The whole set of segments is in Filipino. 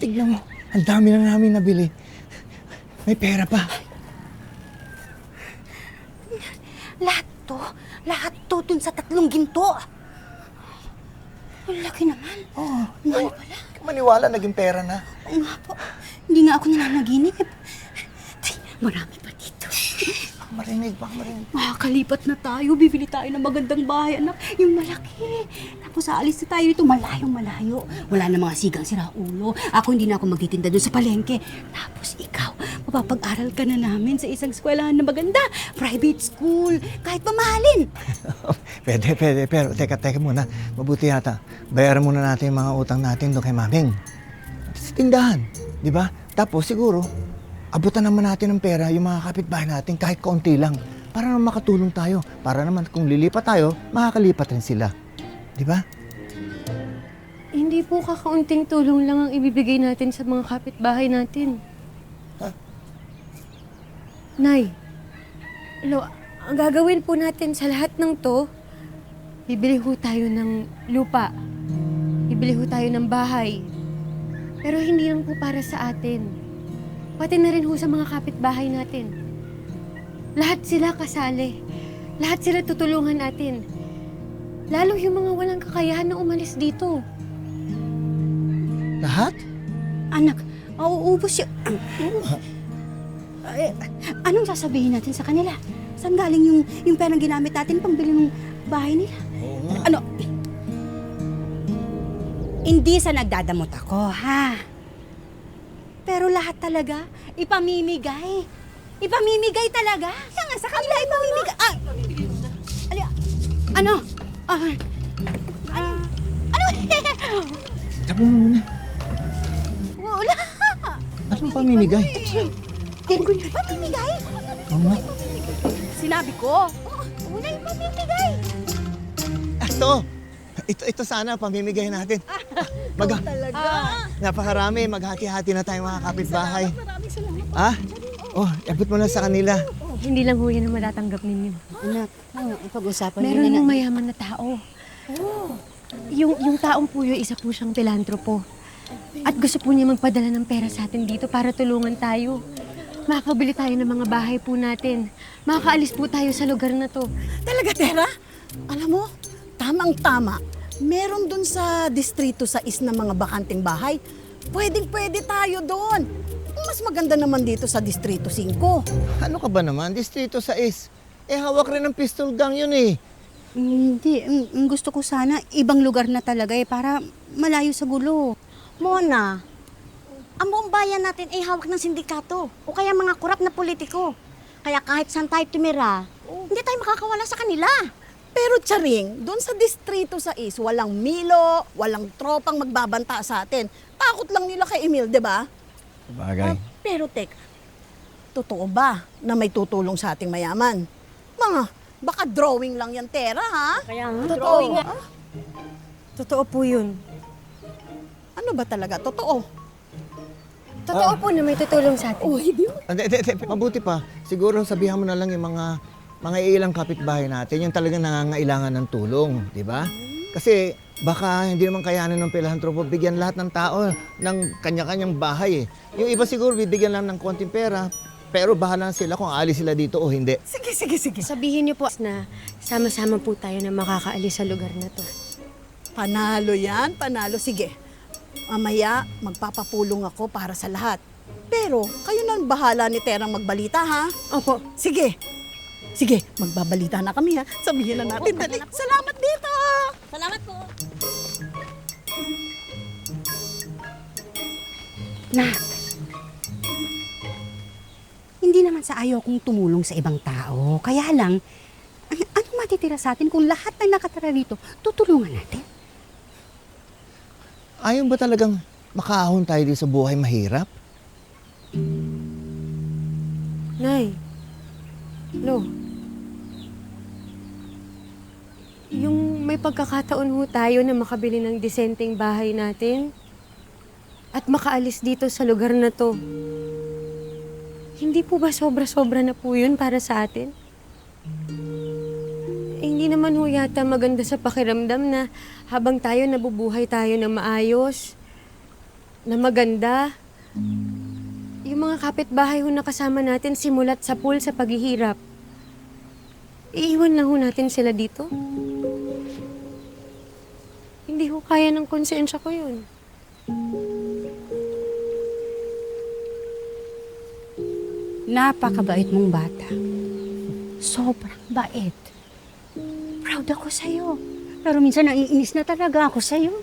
Tignan mo, ang dami na namin nabili. May pera pa. Lahat to dun sa 3 ginto. Ang laki naman. Oo. Mahal pala. Maniwala, naging pera na. Oo nga po. Hindi nga ako nananaginip. Ay, marami pa dito. Marinig. Makakalipat na tayo. Bibili tayo ng magandang bahay, anak. Yung malaki. Tapos aalis na tayo dito. Malayong-malayo. Wala na mga sigang siraulo. Ako hindi na ako magtitinda doon sa palengke. Tapos ikaw, mapapag-aral ka na namin sa isang eskwelahan na maganda. Private school. Kahit mamahalin. Pwede. Pero teka muna. Mabuti yata. Bayaran muna natin yung mga utang natin doon kay Maming. Sa tindahan. Di ba? Tapos siguro, abutan naman natin ng pera yung mga kapitbahay natin kahit kaunti lang. Para naman makatulong tayo. Para naman kung lilipat tayo, makakalipat rin sila. Di ba? Hindi po kakaunting tulong lang ang ibibigay natin sa mga kapitbahay natin. Ha? Nay, ang gagawin po natin sa lahat ng to, bibili ho tayo ng lupa. Bibili ho tayo ng bahay. Pero hindi lang po para sa atin. Pati na rin ho sa mga kapitbahay natin. Lahat sila kasali. Lahat sila tutulungan natin. Lalo yung mga walang kakayahan na umalis dito. Lahat? Anak, mauubos yung... Anong sasabihin natin sa kanila? Saan galing yung perang ginamit natin pambili ng bahay nila? Oo nga. Ano? Hindi sa nagdadamot ako, ha? Pero lahat talaga, ipamimigay. Ipamimigay talaga. Kaya nga, sa kanila ipamimigay. Ano? Ano? Sabi mo muna. Wala. Anong pamimigay? Pamimigay? Oo nga. Sinabi ko. Wala yung pamimigay. Ito sana pamimigay natin. Talaga. Napakarami. Maghati-hati na tayong mga kapitbahay. Ah? Oh, abot mo na sa kanila. Hindi lang ho yan ang matatanggap ninyo. Anak, ipag-usapan Meron ng mayaman na tao. Yung taong po yun, isa po siyang pilantropo. At gusto po niya magpadala ng pera sa atin dito para tulungan tayo. Makakabili tayo ng mga bahay po natin. Makakaalis po tayo sa lugar na to. Talaga, Tera? Alam mo, tamang-tama. Meron dun sa Distrito 6 na mga bakanting bahay. Pwedeng-pwede tayo doon. Mas maganda naman dito sa Distrito 5. Ano ka ba naman? Distrito 6. Hawak rin ng pistol gang yun eh. Hindi, ang gusto ko sana ibang lugar na talaga para malayo sa gulo. Mona, ang buong bayan natin ay hawak ng sindikato o kaya mga korap na politiko. Kaya kahit saan tayo tumira, hindi tayo makakawala sa kanila. Pero Charing, doon sa Distrito 6, walang Milo, walang tropang magbabanta sa atin. Takot lang nila kay Emil, di ba? Bagay. Pero teka, totoo ba na may tutulong sa ating mayaman? Baka drawing lang yan, Tera, ha? Kaya nga. Totoo. Totoo po yun. Ano ba talaga? Totoo. Totoo po na may tutulong sa atin. Mabuti pa. Siguro sabihan mo na lang yung mga ilang kapitbahay natin, yung talagang nangangailangan ng tulong, di ba? Kasi baka hindi naman kayanin ng pilantropo bigyan lahat ng tao ng kanya-kanyang bahay eh. Yung iba siguro bibigyan lang ng konting pera, pero bahala sila kung aalis sila dito o hindi. Sige. Sabihin niyo po na sama-sama po tayo na makakaalis sa lugar na to. Panalo yan, panalo. Sige, mamaya magpapapulong ako para sa lahat. Pero kayo na ang bahala ni Terang magbalita, ha? Opo. Sige, magbabalita na kami, ha? Sabihin na natin, dali. Salamat dito! Salamat po. Nak, hindi naman sa ayaw kong tumulong sa ibang tao. Kaya lang, anong matitira sa atin kung lahat ng nakatira rito, tutulungan natin? Ayaw ba talagang makaahon tayo dito sa buhay mahirap? Nay. Lo. Yung may pagkakataon ho tayo na makabili ng disenteng bahay natin at makaalis dito sa lugar na to. Hindi po ba sobra-sobra na po yun para sa atin? Hindi naman ho yata maganda sa pakiramdam na habang tayo nabubuhay tayo na maayos, na maganda. Yung mga kapitbahay ho na kasama natin simulat sa pool sa paghihirap. Iiwan lang ho natin sila dito. Hindi ho kaya ng konsensya ko yun. Napakabait mong bata. Sobrang bait. Proud ako sa'yo. Pero minsan naiinis na talaga ako sa'yo.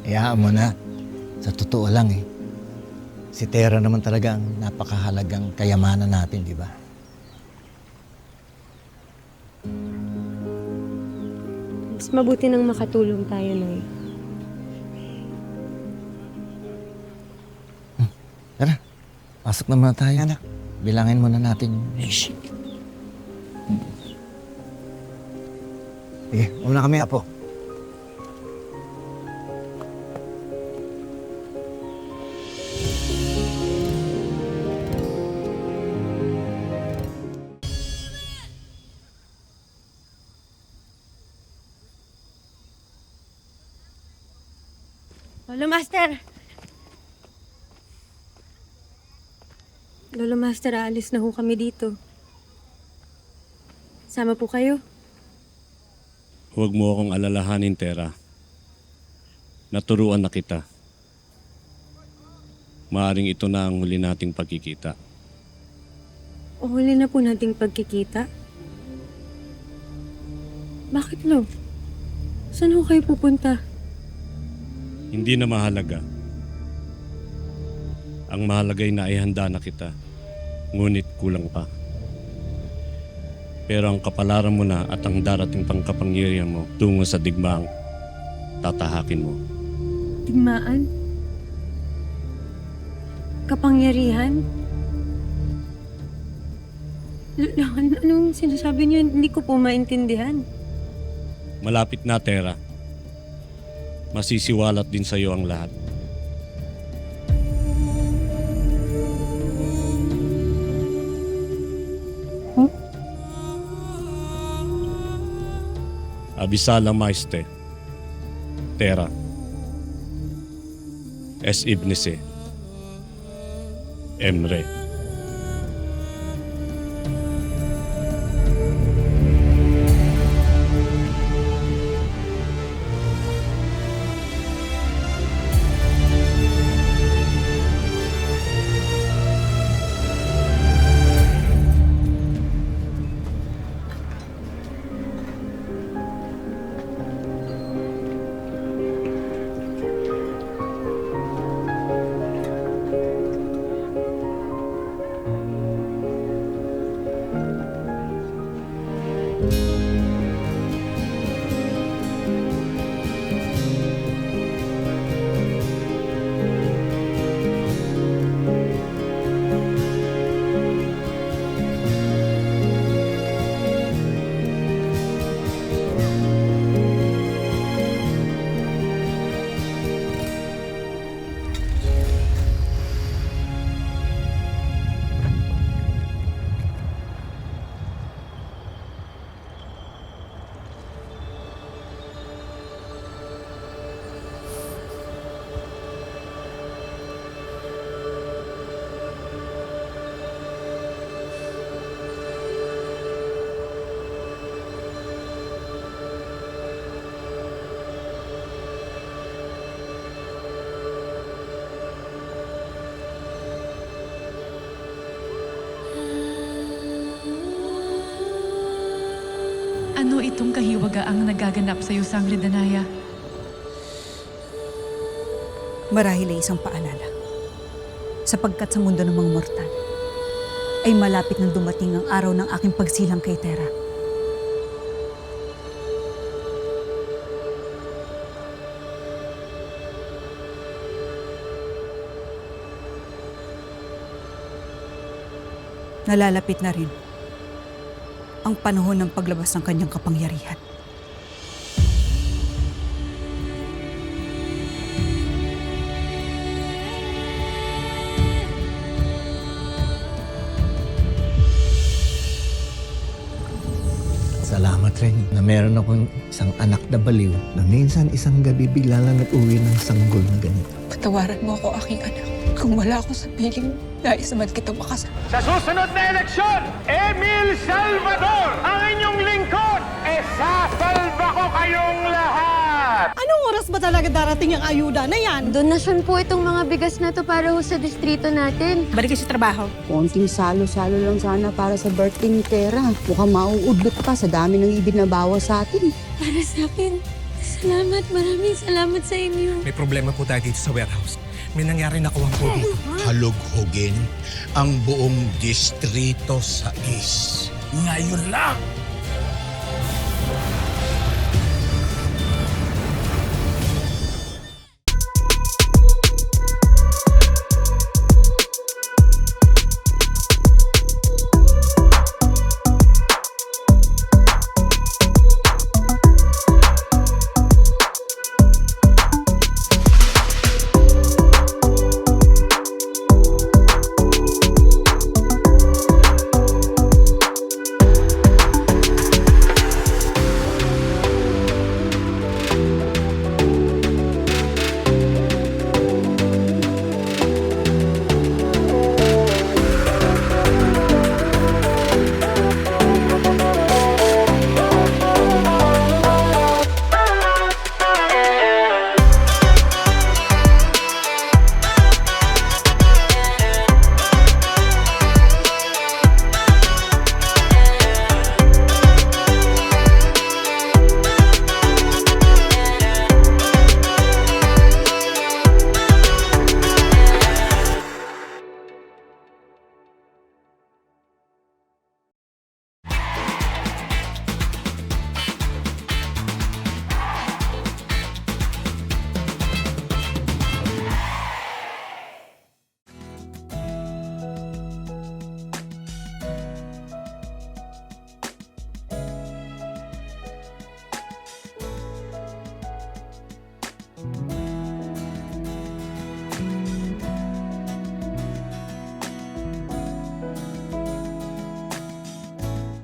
Hayaan mo na. Sa totoo lang eh. Si Tera naman talaga ang napakahalagang kayamanan natin, di ba? Mas mabuti nang makatulong tayo, Noy. Tara, pasok na muna tayo, anak. Bilangin muna natin. Sige, una kami, Apo. Lolo Master! Lolo Master, aalis na ho kami dito. Sama po kayo. Huwag mo akong alalahanin, Tera. Naturuan na kita. Maaring ito na ang huli nating pagkikita. O huli na po nating pagkikita. Bakit, Lo? Saan ho kayo pupunta? Hindi na mahalaga. Ang mahalagay na ay handa na kita. Ngunit kulang pa. Pero ang kapalaran mo na at ang darating pang kapangyarihan mo tungo sa digmaang tatahakin mo. Digmaan? Kapangyarihan? Anong sinasabi niyo? Hindi ko po maintindihan. Malapit na, Tera. Masisiwalat din sa iyo ang lahat. Abisala Maiste, Tera, Es Ibnise, Emre. Ano itong kahiwagaang nagaganap sa iyo, Sangre Danaya? Marahil ay isang paalala. Sapagkat sa mundo ng mga mortal, ay malapit nang dumating ang araw ng aking pagsilang kay Tera. Nalalapit na rin ang panahon ng paglabas ng kanyang kapangyarihan. sa inyo na meron akong isang anak na baliw na minsan isang gabi bigla lang nag-uwi ng sanggol na ganito. Patawaran mo ako, aking anak. Kung wala ako sa piling, nais naman kita makasama. Sa susunod na eleksyon, Emil Salvador, ang inyong lingkod, sasalba ko kayong lahat! Anong oras ba talaga darating ang ayuda na yan? Donasyon po itong mga bigas na to para ho sa distrito natin. Balik sa trabaho. Konting salo-salo lang sana para sa birthday ni Tera. Mukhang mauudlot pa sa dami ng ibinabawa sa atin. Para sa akin, salamat, maraming salamat sa inyo. May problema po tayo dito sa warehouse. May nangyari na kuwang po dito. Halughugin ang buong distrito sa East. Ngayon lang!